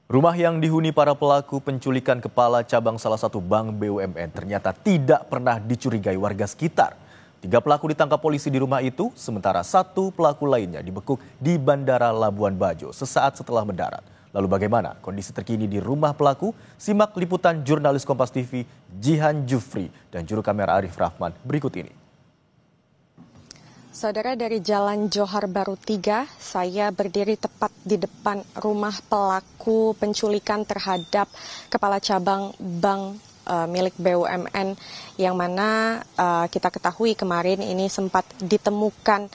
Rumah yang dihuni para pelaku penculikan kepala cabang salah satu bank BUMN ternyata tidak pernah dicurigai warga sekitar. 3 pelaku ditangkap polisi di rumah itu, sementara 1 pelaku lainnya dibekuk di Bandara Labuan Bajo sesaat setelah mendarat. Lalu bagaimana kondisi terkini di rumah pelaku? Simak liputan jurnalis Kompas TV Jihan Jufri dan juru kamera Arif Rahman berikut ini. Saudara, dari Jalan Johar Baru 3, saya berdiri tepat di depan rumah pelaku penculikan terhadap kepala cabang bank milik BUMN yang mana kita ketahui kemarin ini sempat ditemukan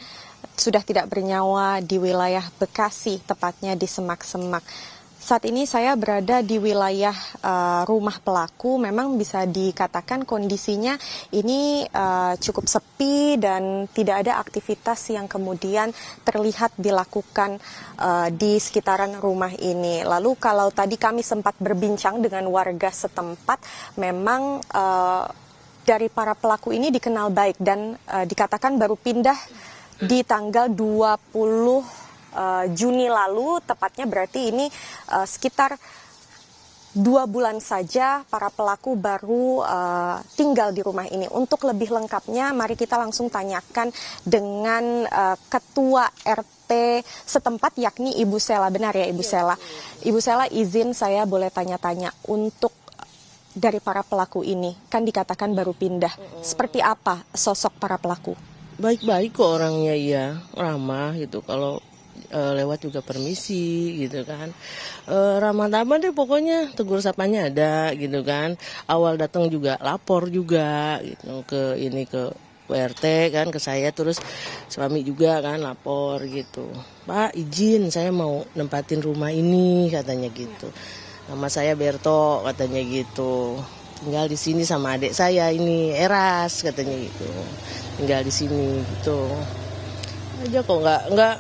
sudah tidak bernyawa di wilayah Bekasi, tepatnya di Semak-Semak. Saat ini saya berada di wilayah rumah pelaku. Memang bisa dikatakan kondisinya ini cukup sepi dan tidak ada aktivitas yang kemudian terlihat dilakukan di sekitaran rumah ini. Lalu kalau tadi kami sempat berbincang dengan warga setempat, memang dari para pelaku ini dikenal baik dan dikatakan baru pindah di tanggal 20 Juni lalu, tepatnya berarti ini sekitar 2 bulan saja para pelaku baru tinggal di rumah ini. Untuk lebih lengkapnya, mari kita langsung tanyakan dengan Ketua RT setempat, yakni Ibu Sela. Benar ya Ibu Sela? Ibu Sela, izin saya boleh tanya-tanya untuk dari para pelaku ini, kan dikatakan baru pindah. Seperti apa sosok para pelaku? Baik-baik kok orangnya, ya ramah gitu. Kalau lewat juga permisi gitu kan, ramah-tamah deh pokoknya, tegur sapanya ada gitu kan. Awal datang juga lapor juga gitu ke RT kan, ke saya, terus suami juga kan lapor gitu, Pak izin saya mau nempatin rumah ini katanya gitu. Nama saya Berto katanya gitu, tinggal di sini sama adik saya ini Eras katanya gitu, tinggal di sini gitu aja kok,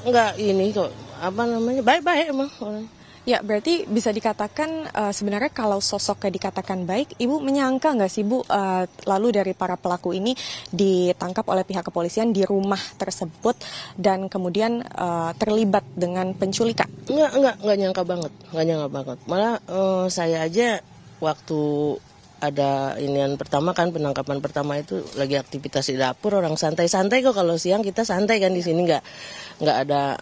nggak ini kok, apa namanya, baik-baik emang. Ya, berarti bisa dikatakan sebenarnya kalau sosoknya dikatakan baik, Ibu menyangka nggak sih Bu, lalu dari para pelaku ini ditangkap oleh pihak kepolisian di rumah tersebut dan kemudian terlibat dengan penculikan? Nggak nyangka banget, Malah saya aja waktu ada inian pertama kan, penangkapan pertama itu lagi aktivitas di dapur, orang santai-santai kok. Kalau siang kita santai kan di sini, nggak ada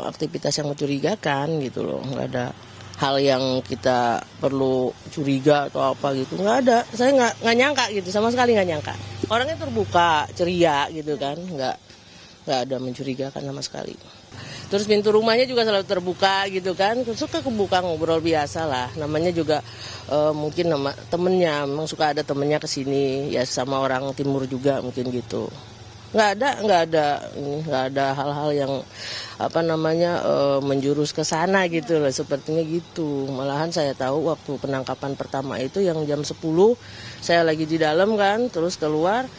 aktivitas yang mencurigakan gitu loh, nggak ada hal yang kita perlu curiga atau apa gitu, nggak ada. Saya nggak nyangka gitu, sama sekali nggak nyangka. Orangnya terbuka, ceria gitu kan, nggak ada mencurigakan sama sekali. Terus pintu rumahnya juga selalu terbuka gitu kan, suka kebuka ngobrol biasa lah. Namanya juga mungkin nama temennya, memang suka ada temennya kesini ya, sama orang timur juga mungkin gitu. Nggak ada hal-hal yang apa namanya menjurus ke sana gitu loh, sepertinya gitu. Malahan saya tahu waktu penangkapan pertama itu yang jam 10 saya lagi di dalam kan, terus keluar.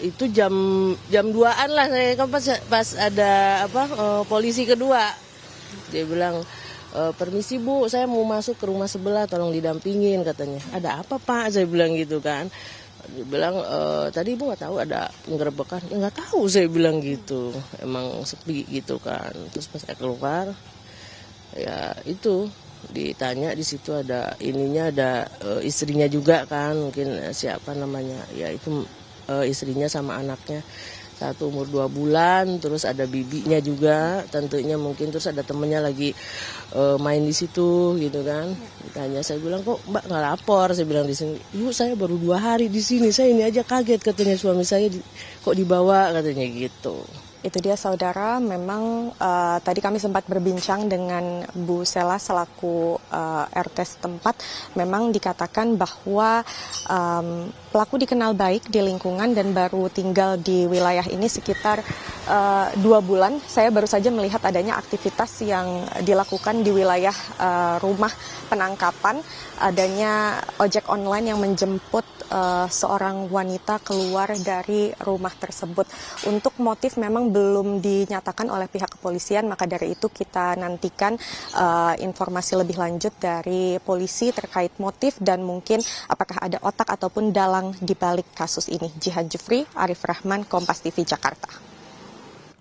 Itu jam 2-an lah saya kan, pas ada polisi kedua, dia bilang, permisi Bu, saya mau masuk ke rumah sebelah, tolong didampingin katanya. Ada apa Pak? Saya bilang gitu kan. Dia bilang, tadi Ibu nggak tahu ada penggerebekan? Ya nggak tahu, saya bilang gitu, emang sepi gitu kan. Terus pas saya keluar, ya itu ditanya, di situ ada ininya, ada istrinya juga kan, mungkin siapa namanya, ya itu istrinya sama anaknya, satu umur 2 bulan, terus ada bibinya juga, tentunya mungkin, terus ada temennya lagi main di situ gitu kan. Ditanya, saya bilang, kok Mbak nggak lapor? Saya bilang di sini, Ibu saya baru 2 hari di sini, saya ini aja kaget katanya, suami saya kok dibawa katanya gitu. Itu dia saudara, memang tadi kami sempat berbincang dengan Bu Sela selaku RT setempat. Memang dikatakan bahwa pelaku dikenal baik di lingkungan dan baru tinggal di wilayah ini sekitar 2 bulan. Saya baru saja melihat adanya aktivitas yang dilakukan di wilayah rumah penangkapan, adanya ojek online yang menjemput seorang wanita keluar dari rumah tersebut. Untuk motif memang belum dinyatakan oleh pihak kepolisian, maka dari itu kita nantikan informasi lebih lanjut dari polisi terkait motif dan mungkin apakah ada otak ataupun dalang di balik kasus ini. Jihan Jufri, Arif Rahman, Kompas TV Jakarta.